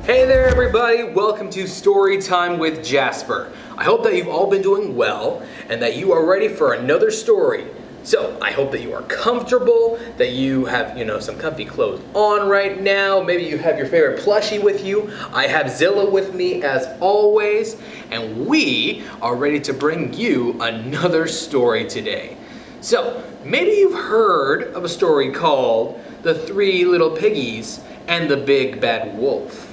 Hey there everybody, welcome to Story Time with Jasper. I hope that you've all been doing well and that you are ready for another story. So, I hope that you are comfortable, that you have, some comfy clothes on right now. Maybe you have your favorite plushie with you. I have Zilla with me as always, and we are ready to bring you another story today. So, maybe you've heard of a story called The Three Little Piggies and the Big Bad Wolf.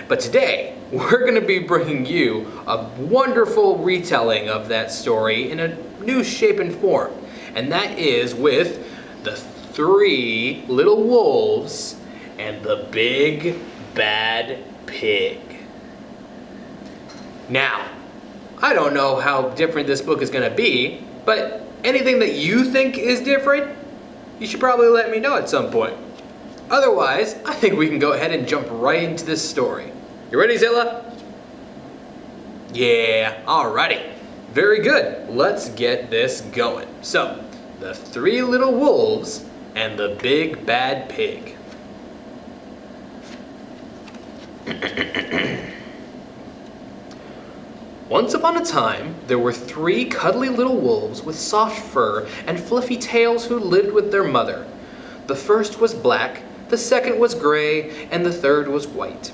But today, we're going to be bringing you a wonderful retelling of that story in a new shape and form. And that is with the Three Little Wolves and the Big Bad Pig. Now, I don't know how different this book is going to be, but anything that you think is different, you should probably let me know at some point. Otherwise, I think we can go ahead and jump right into this story. You ready, Zilla? Yeah, alrighty. Very good. Let's get this going. So, the Three Little Wolves and the Big Bad Pig. Once upon a time, there were three cuddly little wolves with soft fur and fluffy tails who lived with their mother. The first was black, the second was gray, and the third was white.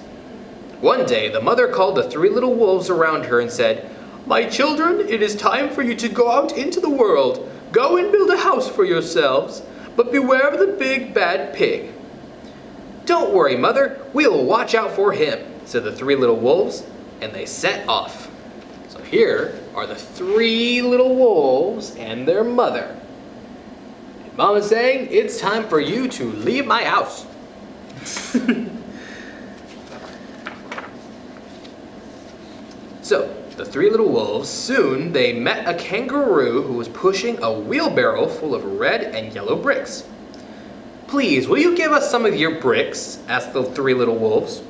One day, the mother called the three little wolves around her and said, "My children, it is time for you to go out into the world. Go and build a house for yourselves, but beware of the big bad pig." "Don't worry, Mother, we'll watch out for him," said the three little wolves, and they set off. So here are the three little wolves and their mother. And Mama's saying, "It's time for you to leave my house." So, the three little wolves, soon they met a kangaroo who was pushing a wheelbarrow full of red and yellow bricks. "Please, will you give us some of your bricks?" asked the three little wolves.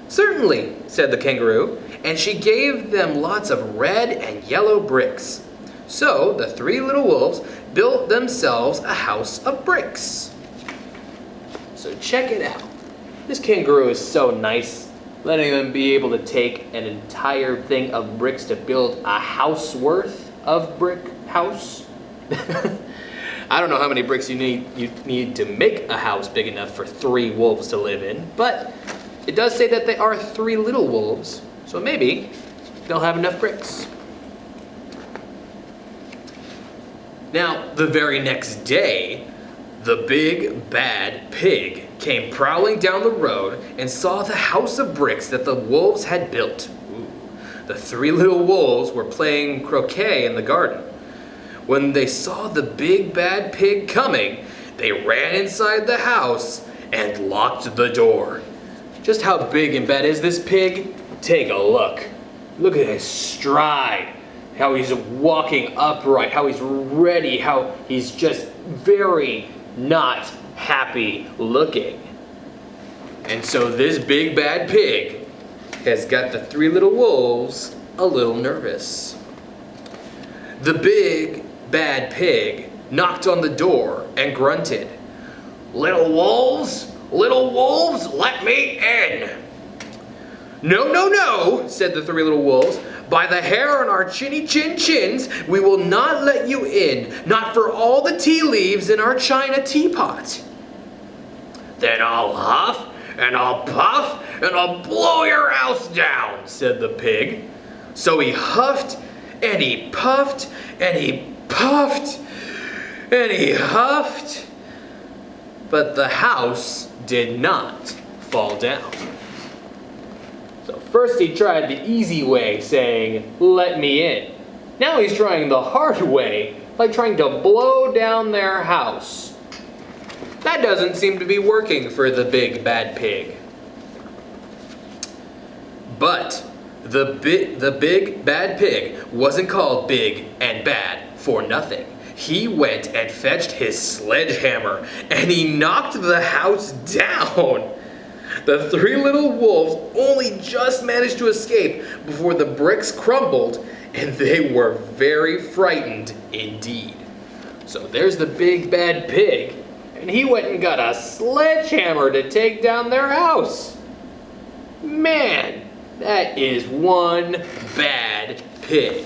"Certainly," said the kangaroo, and she gave them lots of red and yellow bricks. So, the three little wolves built themselves a house of bricks. So check it out. This kangaroo is so nice. Letting them be able to take an entire thing of bricks to build a house worth of brick house. I don't know how many bricks you need to make a house big enough for three wolves to live in, but it does say that they are three little wolves, so maybe they'll have enough bricks. Now, the very next day, the big bad pig came prowling down the road and saw the house of bricks that the wolves had built. The three little wolves were playing croquet in the garden. When they saw the big bad pig coming, they ran inside the house and locked the door. Just how big and bad is this pig? Take a look. Look at his stride. How he's walking upright, how he's ready, how he's just very not happy looking. And so this big bad pig has got the three little wolves a little nervous. The big bad pig knocked on the door and grunted, little wolves, let me in." "No, no, no," said the three little wolves. "By the hair on our chinny chin chins, we will not let you in, not for all the tea leaves in our china teapot." "Then I'll huff, and I'll puff, and I'll blow your house down," said the pig. So he huffed, and he puffed, and he puffed, and he huffed, but the house did not fall down. So first he tried the easy way, saying, "Let me in." Now he's trying the hard way, like trying to blow down their house. That doesn't seem to be working for the big bad pig. But the big bad pig wasn't called big and bad for nothing. He went and fetched his sledgehammer and he knocked the house down. The three little wolves only just managed to escape before the bricks crumbled, and they were very frightened indeed. So there's the big bad pig, and he went and got a sledgehammer to take down their house. Man, that is one bad pig.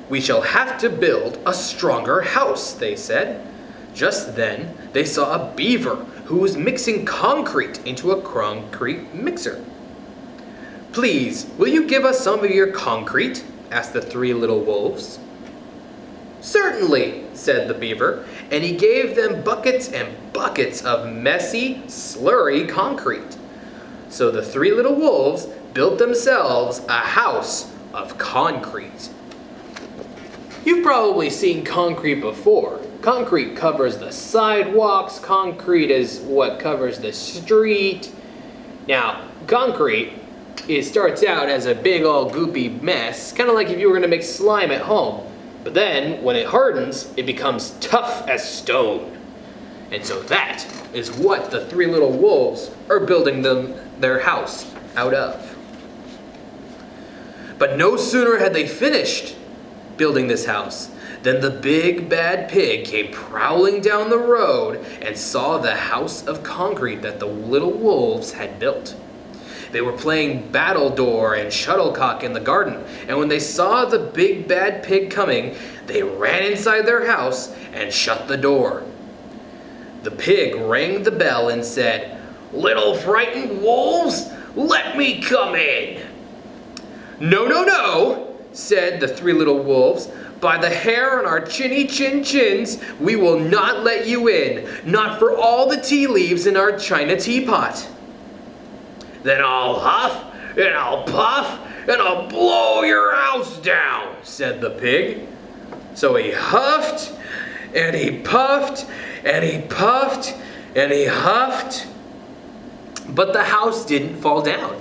We shall have to build a stronger house, they said. Just then, they saw a beaver who was mixing concrete into a concrete mixer. Please, will you give us some of your concrete? Asked the three little wolves. Certainly, said the beaver, and he gave them buckets and buckets of messy, slurry concrete. So the three little wolves built themselves a house of concrete. You've probably seen concrete before. Concrete covers the sidewalks, concrete is what covers the street. Now, concrete, it starts out as a big old goopy mess, kind of like if you were going to make slime at home. But then, when it hardens, it becomes tough as stone. And so that is what the three little wolves are building their house out of. But no sooner had they finished building this house than the big bad pig came prowling down the road and saw the house of concrete that the little wolves had built. They were playing battledore and shuttlecock in the garden, and when they saw the big bad pig coming, they ran inside their house and shut the door. The pig rang the bell and said, "Little frightened wolves, let me come in." "No, no, no," said the three little wolves. "By the hair on our chinny chin chins, we will not let you in, not for all the tea leaves in our china teapot." "Then I'll huff, and I'll puff, and I'll blow your house down," said the pig. So he huffed, and he puffed, and he puffed, and he huffed, but the house didn't fall down.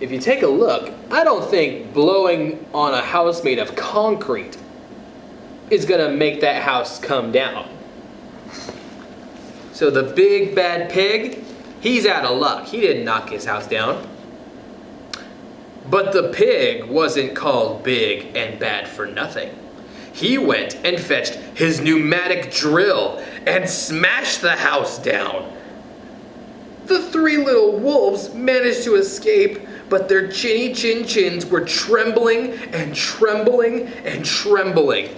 If you take a look, I don't think blowing on a house made of concrete is gonna make that house come down. So the big bad pig, he's out of luck. He didn't knock his house down. But the pig wasn't called big and bad for nothing. He went and fetched his pneumatic drill and smashed the house down. The three little wolves managed to escape, but their chinny chin chins were trembling and trembling and trembling.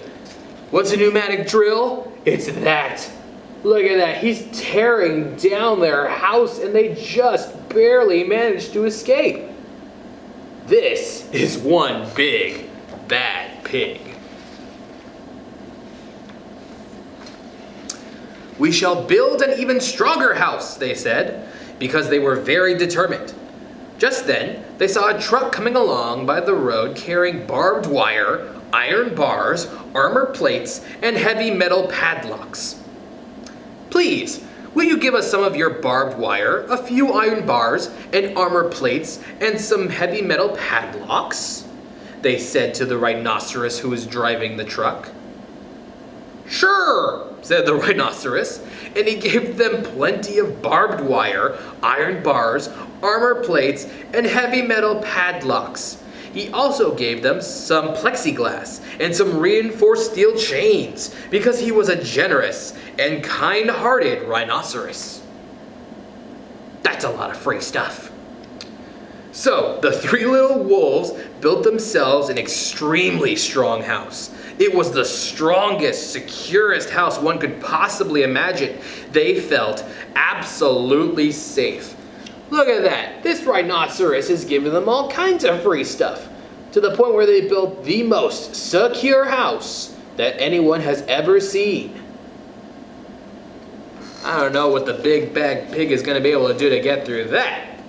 What's a pneumatic drill? It's that. Look at that, he's tearing down their house and they just barely managed to escape. This is one big, bad pig. We shall build an even stronger house, they said, because they were very determined. Just then, they saw a truck coming along by the road carrying barbed wire, iron bars, armor plates, and heavy metal padlocks. Please, will you give us some of your barbed wire, a few iron bars, and armor plates, and some heavy metal padlocks? They said to the rhinoceros who was driving the truck. Sure, said the rhinoceros, and he gave them plenty of barbed wire, iron bars, armor plates, and heavy metal padlocks. He also gave them some plexiglass and some reinforced steel chains because he was a generous and kind-hearted rhinoceros. That's a lot of free stuff. So the three little wolves built themselves an extremely strong house. It was the strongest, securest house one could possibly imagine. They felt absolutely safe. Look at that. This rhinoceros is giving them all kinds of free stuff, to the point where they built the most secure house that anyone has ever seen. I don't know what the big bad pig is going to be able to do to get through that,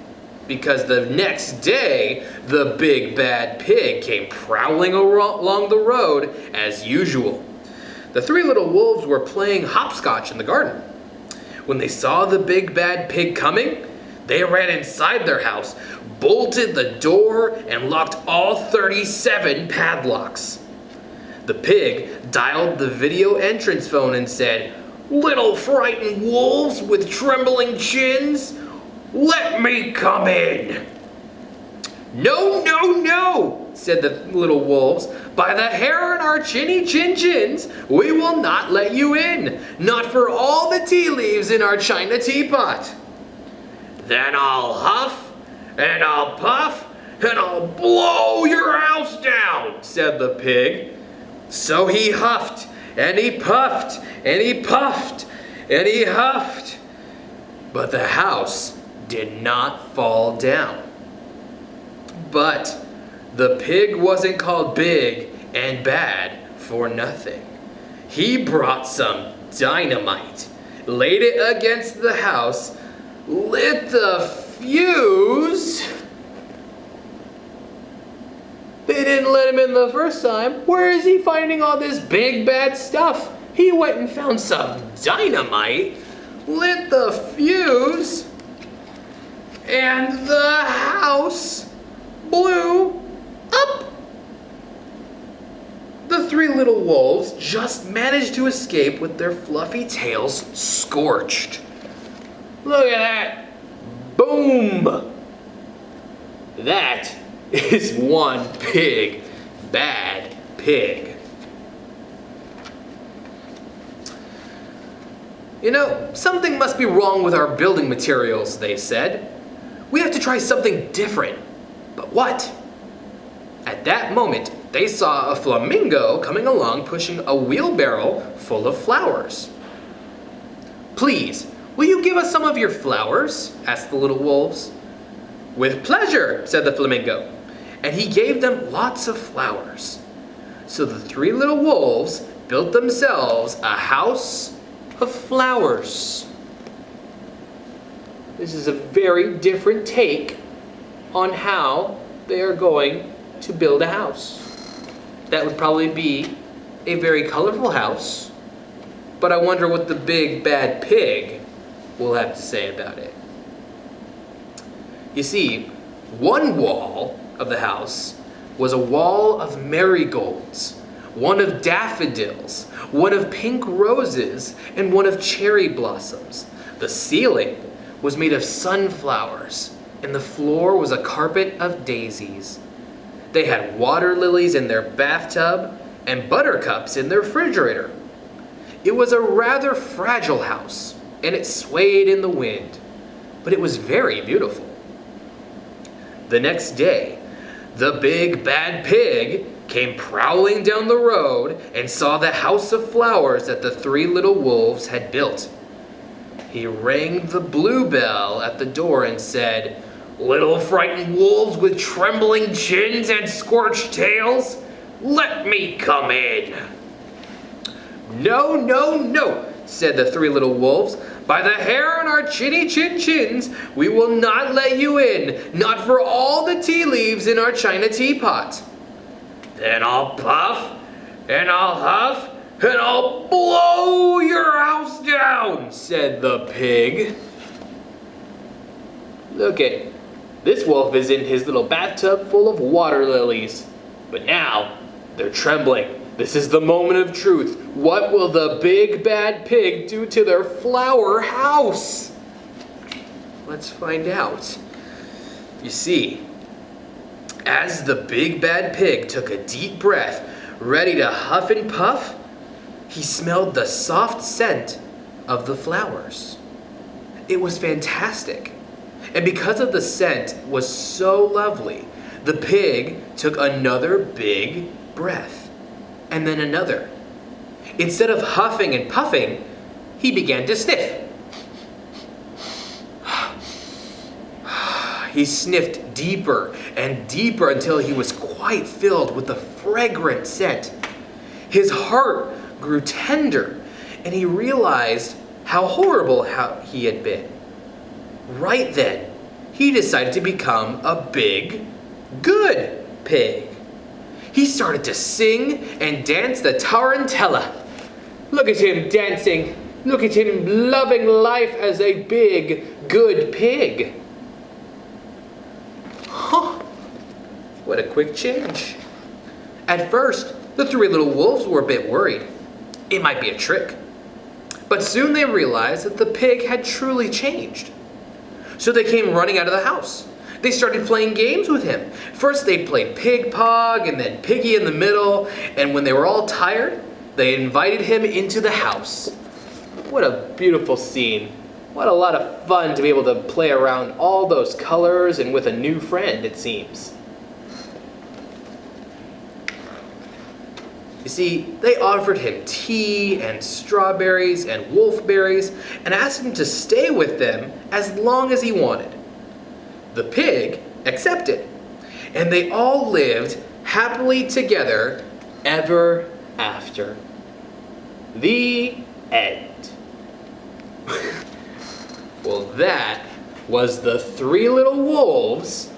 because the next day, the big bad pig came prowling along the road as usual. The three little wolves were playing hopscotch in the garden. When they saw the big bad pig coming, they ran inside their house, bolted the door, and locked all 37 padlocks. The pig dialed the video entrance phone and said, "Little frightened wolves with trembling chins, let me come in." "No, no, no," said the little wolves. "By the hair on our chinny chin chins, we will not let you in. Not for all the tea leaves in our china teapot." "Then I'll huff, and I'll puff, and I'll blow your house down," said the pig. So he huffed, and he puffed, and he puffed, and he huffed. But the house did not fall down. But the pig wasn't called big and bad for nothing. He brought some dynamite, laid it against the house, lit the fuse. They didn't let him in the first time. Where is he finding all this big bad stuff? He went and found some dynamite, lit the fuse, and the house blew up. The three little wolves just managed to escape with their fluffy tails scorched. Look at that. Boom. That is one big, bad pig. You know, something must be wrong with our building materials, they said. We have to try something different. But what? At that moment, they saw a flamingo coming along pushing a wheelbarrow full of flowers. "Please, will you give us some of your flowers?" asked the little wolves. "With pleasure," said the flamingo, and he gave them lots of flowers. So the three little wolves built themselves a house of flowers. This is a very different take on how they are going to build a house. That would probably be a very colorful house, but I wonder what the big bad pig will have to say about it. You see, one wall of the house was a wall of marigolds, one of daffodils, one of pink roses, and one of cherry blossoms. The ceiling was made of sunflowers, and the floor was a carpet of daisies. They had water lilies in their bathtub and buttercups in their refrigerator. It was a rather fragile house, and it swayed in the wind, but it was very beautiful. The next day, the big bad pig came prowling down the road and saw the house of flowers that the three little wolves had built. He rang the blue bell at the door and said, "Little frightened wolves with trembling chins and scorched tails, let me come in." "No, no, no," said the three little wolves. "By the hair on our chinny chin chins, we will not let you in, not for all the tea leaves in our china teapot." "Then I'll puff, and I'll huff, and I'll blow your house down," said the pig. Look at this wolf is in his little bathtub full of water lilies. But now, they're trembling. This is the moment of truth. What will the big bad pig do to their flower house? Let's find out. You see, as the big bad pig took a deep breath, ready to huff and puff, he smelled the soft scent of the flowers. It was fantastic. And because of the scent was so lovely, the pig took another big breath, and then another. Instead of huffing and puffing, he began to sniff. He sniffed deeper and deeper until he was quite filled with the fragrant scent. His heart grew tender, and he realized how horrible he had been. Right then, he decided to become a big, good pig. He started to sing and dance the tarantella. Look at him dancing. Look at him loving life as a big, good pig. Huh, what a quick change. At first, the three little wolves were a bit worried. It might be a trick. But soon they realized that the pig had truly changed. So they came running out of the house. They started playing games with him. First they played Pig Pog and then Piggy in the middle, and when they were all tired, they invited him into the house. What a beautiful scene. What a lot of fun to be able to play around all those colors and with a new friend, it seems. You see, they offered him tea and strawberries and wolfberries and asked him to stay with them as long as he wanted. The pig accepted, and they all lived happily together ever after. The end. Well, that was the three little wolves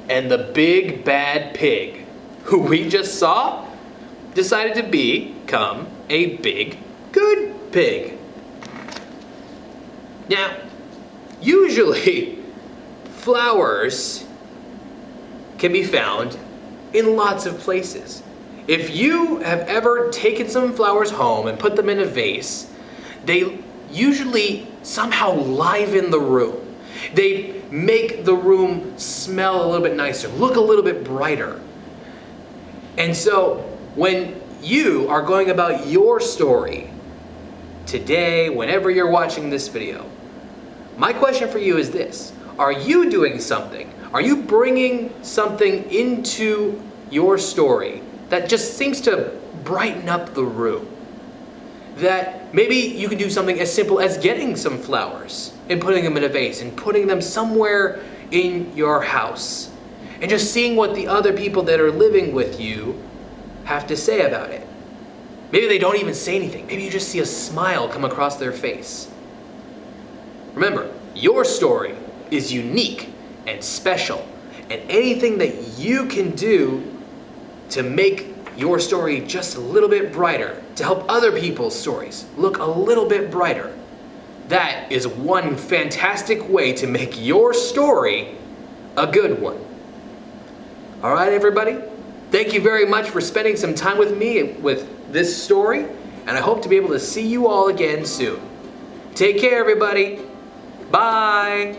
and the big bad pig, who we just saw decided to become a big good pig. Now, usually flowers can be found in lots of places. If you have ever taken some flowers home and put them in a vase, they usually somehow liven the room. They make the room smell a little bit nicer, look a little bit brighter. And so when you are going about your story today, whenever you're watching this video, my question for you is this: are you doing something? Are you bringing something into your story that just seems to brighten up the room? That maybe you can do something as simple as getting some flowers and putting them in a vase and putting them somewhere in your house and just seeing what the other people that are living with you have to say about it. Maybe they don't even say anything. Maybe you just see a smile come across their face. Remember, your story is unique and special, and anything that you can do to make your story just a little bit brighter, to help other people's stories look a little bit brighter, that is one fantastic way to make your story a good one. All right, everybody? Thank you very much for spending some time with me with this story, and I hope to be able to see you all again soon. Take care, everybody. Bye.